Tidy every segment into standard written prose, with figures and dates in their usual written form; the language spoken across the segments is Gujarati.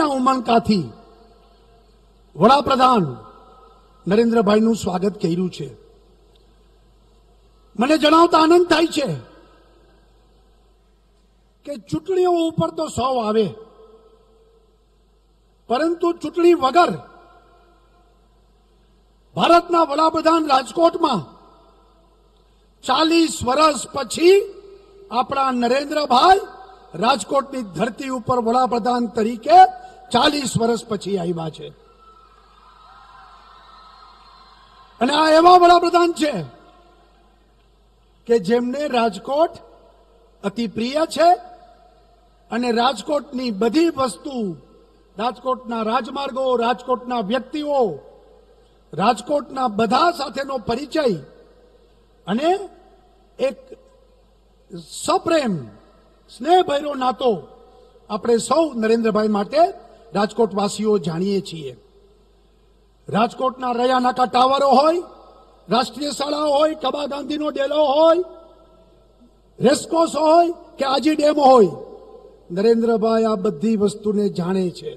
હૃદયના ઉમંગથી વડાપ્રધાન નરેન્દ્રભાઈનું સ્વાગત કર્યું છે. મને જણાવતા આનંદ થાય છે કે ચૂંટણીઓ ઉપર તો સૌ આવે, પરંતુ ચૂંટણી વગર ભારતના વડાપ્રધાન રાજકોટમાં 40 વર્ષ પછી આપણા નરેન્દ્રભાઈ રાજકોટની ધરતી ઉપર વડાપ્રધાન તરીકે 40 વર્ષ પછી આવ્યા છે. અને આ એવા વડાપ્રધાન છે કે જેમને રાજકોટ અતિ પ્રિય છે અને રાજકોટની બધી વસ્તુ, રાજકોટના રાજમાર્ગો, રાજકોટના વ્યક્તિઓ, રાજકોટના બધા સાથેનો પરિચય અને એક સપ્રેમ સ્નેહભર્યો નાતો આપણે સૌ નરેન્દ્રભાઈ માટે રાજકોટવાસીઓ જાણીએ છીએ. રાજકોટના રયાનાકા ટાવરો હોય, રાષ્ટ્રીય શાળાઓ હોય, કબા ગાંધીનો ડેલો હોય, રેસકોર્સ હોય કે આજી ડેમ હોય, નરેન્દ્રભાઈ આ બધી વસ્તુને જાણે છે.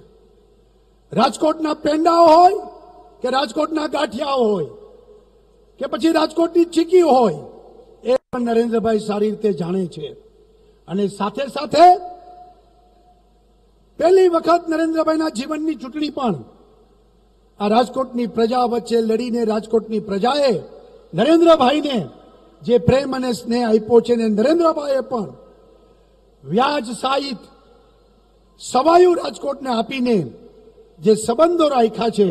રાજકોટના પેંડાઓ હોય કે રાજકોટના ગાંઠિયાઓ હોય કે પછી રાજકોટની ચીકી હોય, એ પણ નરેન્દ્રભાઈ સારી રીતે જાણે છે. અને સાથે સાથે પહેલી વખત નરેન્દ્રભાઈના જીવનની ચૂંટણી પણ આ રાજકોટની પ્રજા વચ્ચે લડીને રાજકોટની પ્રજાએ નરેન્દ્રભાઈને જે પ્રેમ અને સ્નેહ આપ્યો છે ને નરેન્દ્રભાઈએ પણ વ્યાજ સહિત સવાયું રાજકોટને આપીને જે સંબંધો રાખ્યા છે,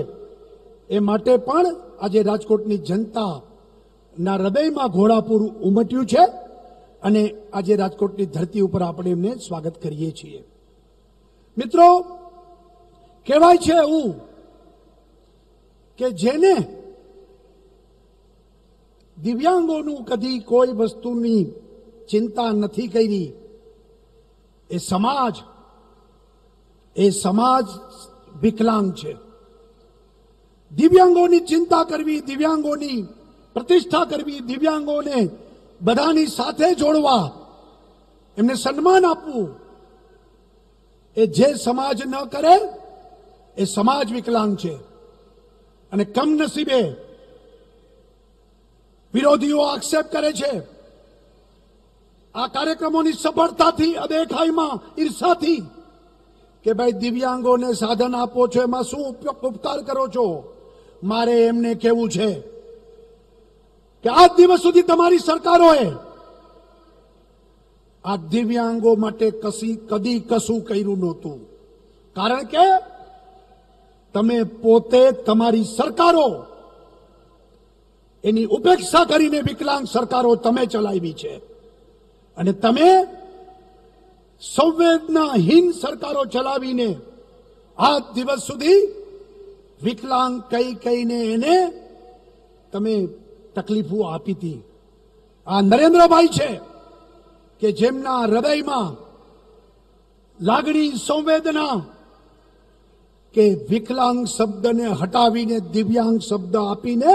એ માટે પણ આજે રાજકોટની જનતાના હૃદયમાં ઘોડાપૂર ઉમટ્યું છે અને આજે રાજકોટની ધરતી ઉપર આપણે એમને સ્વાગત કરીએ છીએ. મિત્રો, કહેવાય છે એવું કે જેને દિવ્યાંગોનું કદી કોઈ વસ્તુની ચિંતા નથી કરી, એ સમાજ વિકલાંગ છે. દિવ્યાંગોની ચિંતા કરવી, દિવ્યાંગોની પ્રતિષ્ઠા કરવી, દિવ્યાંગોને બધાની સાથે જોડવા, એમને સન્માન આપવું, એ જે સમાજ ન કરે એ સમાજ વિકલાંગ છે. અને કમનસીબે વિરોધીઓ આક્ષેપ કરે છે આ કાર્યક્રમોની સફળતાથી, અદેખાઈમાં, ઈર્ષાથી કે ભાઈ દિવ્યાંગોને સાધન આપો છો, એમાં શું ઉપકાર કરો છો. મારે એમને કહેવું છે કે આજ દિવસ સુધી તમારી સરકારોએ આ દિવ્યાંગો માટે કદી કશું કર્યું નહોતું. કારણ કે તમે પોતે, તમારી સરકારો એની ઉપેક્ષા કરીને વિકલાંગ સરકારો તમે ચલાવી છે. અને તમે સંવેદનાહીન સરકારો ચલાવીને આજ દિવસ સુધી વિકલાંગ કહીને એને તમે તકલીફો આપી હતી. આ નરેન્દ્રભાઈ છે કે જેમના હૃદયમાં લાગણી, સંવેદના કે વિકલાંગ શબ્દને હટાવીને દિવ્યાંગ શબ્દ આપીને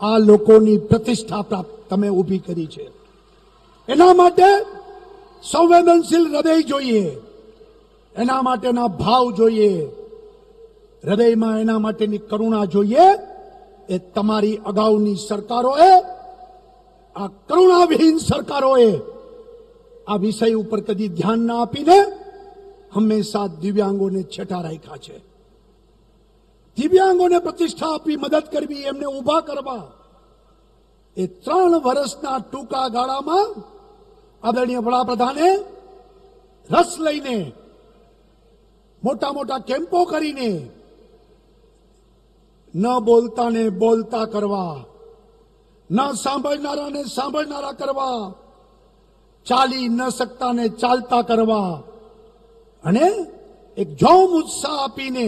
આ લોકોની પ્રતિષ્ઠા પ્રાપ્ત તમે ઊભી કરી છે. એના માટે સંવેદનશીલ હૃદય જોઈએ, એના માટેના ભાવ જોઈએ, હૃદયમાં એના માટેની કરુણા જોઈએ. એ તમારી અગાઉની સરકારોએ, આ કરુણાવિહીન સરકારોએ આ વિષય ઉપર કદી ધ્યાન ના આપીને હંમેશા દિવ્યાંગોને છેટા રાખ્યા છે. દિવ્યાંગોને પ્રતિષ્ઠા આપી, મદદ કરવી, એમને ઊભા કરવા, એ 3 વર્ષના ટૂંકા ગાળામાં આદરણીય વડાપ્રધાને રસ લઈને મોટા મોટા કેમ્પો કરીને ન બોલતાને બોલતા કરવા, ન સાંભળનારાને સાંભળનારા કરવા, ચાલી ન શકતાને ચાલતા કરવા અને એક જોમ ઉત્સાહ આપીને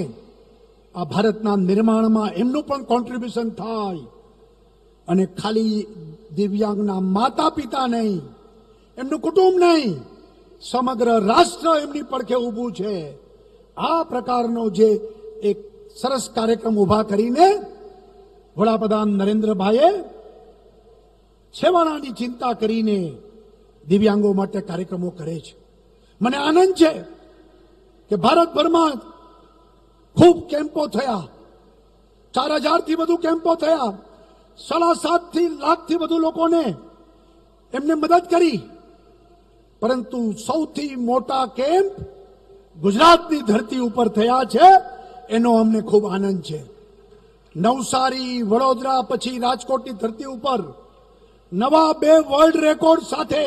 આ ભારતના નિર્માણમાં એમનું પણ કોન્ટ્રીબ્યુશન થાય. અને ખાલી દિવ્યાંગના માતા પિતા નહીં, એમનું કુટુંબ નહીં, સમગ્ર રાષ્ટ્ર એમની પડખે ઊભું છે. આ પ્રકારનો જે એક સરસ કાર્યક્રમ ઉભા કરીને વડાપ્રધાન નરેન્દ્રભાઈએ છેવાડાની ચિંતા કરીને દિવ્યાંગો માટે કાર્યક્રમો કરે છે. મને આનંદ છે કે ભારતભરમાં ખૂબ કેમ્પો થયા, 4000થી વધુ કેમ્પો થયા, 7.5 લાખથી વધુ લોકોને એમને મદદ કરી. પરંતુ સૌથી મોટા કેમ્પ ગુજરાતની ધરતી ઉપર થયા છે, એનો અમને ખૂબ આનંદ છે. નવસારી, વડોદરા પછી રાજકોટની ધરતી ઉપર નવા 2 વર્લ્ડ રેકોર્ડ સાથે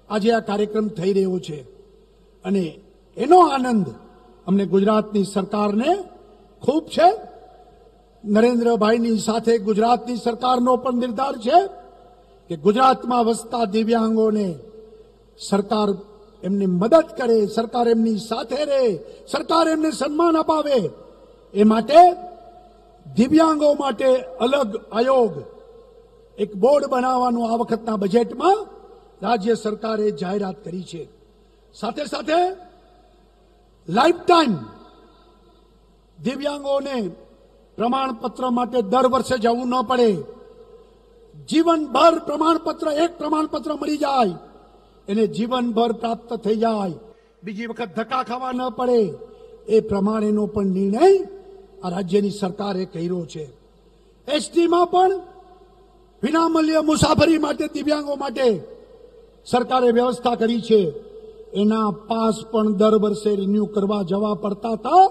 આજે આ કાર્યક્રમ થઈ રહ્યો છે. અને એનો આનંદ અમને ગુજરાતની સરકારને ખૂબ છે. નરેન્દ્રભાઈની સાથે ગુજરાતની સરકારનો પણ નિર્ધાર છે કે ગુજરાતમાં વસતા દિવ્યાંગોને સરકાર એમને મદદ કરે, સરકાર એમની સાથે રહે, સરકાર એમને સન્માન અપાવે. એ માટે દિવ્યાંગો માટે અલગ આયોગ, એક બોર્ડ બનાવવાનું આ વખતના બજેટમાં રાજ્ય સરકારે જાહેરાત કરી છે. સાથે સાથે લાઈફ ટાઈમ દિવ્યાંગોને પ્રમાણપત્ર માટે દર વર્ષે જવું ન પડે, જીવનભર પ્રમાણપત્ર, એક પ્રમાણપત્ર મળી જાય, એને જીવનભર પ્રાપ્ત થઈ જાય, બીજી વખત ધક્કા ખાવા ન પડે, એ પ્રમાણેનો પણ નિર્ણય આ રાજ્યની સરકારે કર્યો છે. એસટીમાં પણ વિનામૂલ્ય મુસાફરી માટે દિવ્યાંગો માટે સરકારે વ્યવસ્થા કરી છે. એના પાસ પણ દર વર્ષે રિન્યુ કરવા જવા પડતા હતા,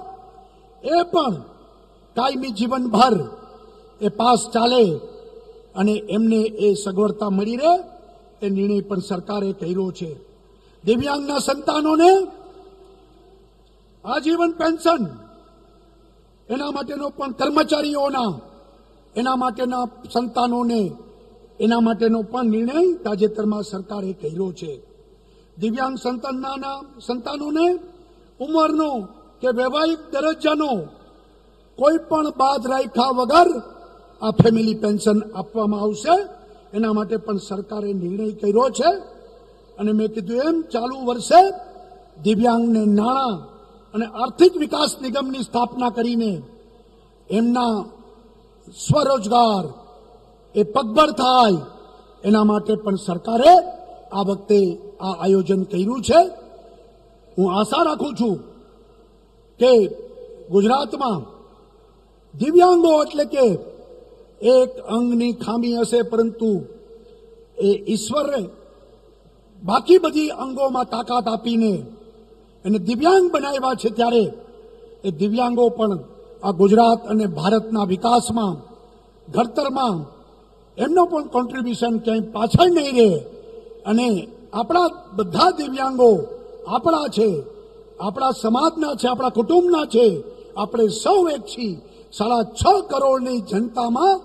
એ પણ કાયમી જીવનભર એ પાસ ચાલે અને એમને એ સગવડતા મળી રહે, એ નિર્ણય પણ સરકારે કર્યો છે. દિવ્યાંગના સંતાનોને આજીવન પેન્શન, એના માટેનો પણ કર્મચારીઓના એના માટેના સંતાનોને એના માટેનો પણ નિર્ણય તાજેતરમાં સરકારે કર્યો છે. દિવ્યાંગ સંતાનોને ઉંમરનો કે વૈવાહિક દરજ્જાનો કોઈ પણ બાદ રાખ્યા વગર આ ફેમિલી પેન્શન આપવામાં આવશે. એના માટે પણ સરકારે નિર્ણય કર્યો છે. અને મેં કીધું એમ ચાલુ વર્ષે દિવ્યાંગને નાણાં અને આર્થિક વિકાસ નિગમની સ્થાપના કરીને એમના સ્વરોજગાર એ પગભર થાય, એના માટે પણ સરકારે આ વખતે આ આયોજન કર્યું છે. હું આશા રાખું છું કે ગુજરાતમાં દિવ્યાંગો એટલે કે એક અંગની ખામી હશે, પરંતુ એ ઈશ્વરે બાકી બધી અંગોમાં તાકાત આપીને એને દિવ્યાંગ બનાવ્યા છે, ત્યારે એ દિવ્યાંગો પણ આ ગુજરાત અને ભારતના વિકાસમાં, ઘડતરમાં એમનો પણ કોન્ટ્રીબ્યુશન ક્યાંય પાછળ નહીં રહે. અને આપણા બધા દિવ્યાંગો આપણા છે, આપણા સમાજના છે, આપણા કુટુંબના છે. આપણે સૌ એક છીએ. 6.5 કરોડની જનતામાં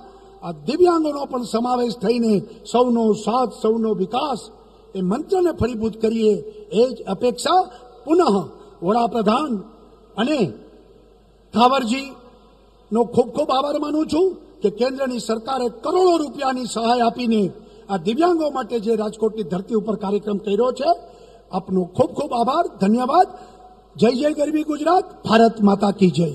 આ દિવ્યાંગોનો પણ સમાવેશ થઈને સૌનો સાથ, સૌનો વિકાસ, એ મંત્રને ફળીભૂત કરીએ, એ જ અપેક્ષા પુનઃ વડાપ્રધાન અને ઠાવરજીનો ખૂબ ખૂબ આભાર માનું છું કે કેન્દ્રની સરકારે કરોડો રૂપિયાની સહાય આપીને આ દિવ્યાંગો માટે જે રાજકોટની ધરતી ઉપર કાર્યક્રમ કર્યો છે. આપનો ખૂબ ખૂબ આભાર, ધન્યવાદ. જય જય ગરવી ગુજરાત, ભારત માતા કી જય.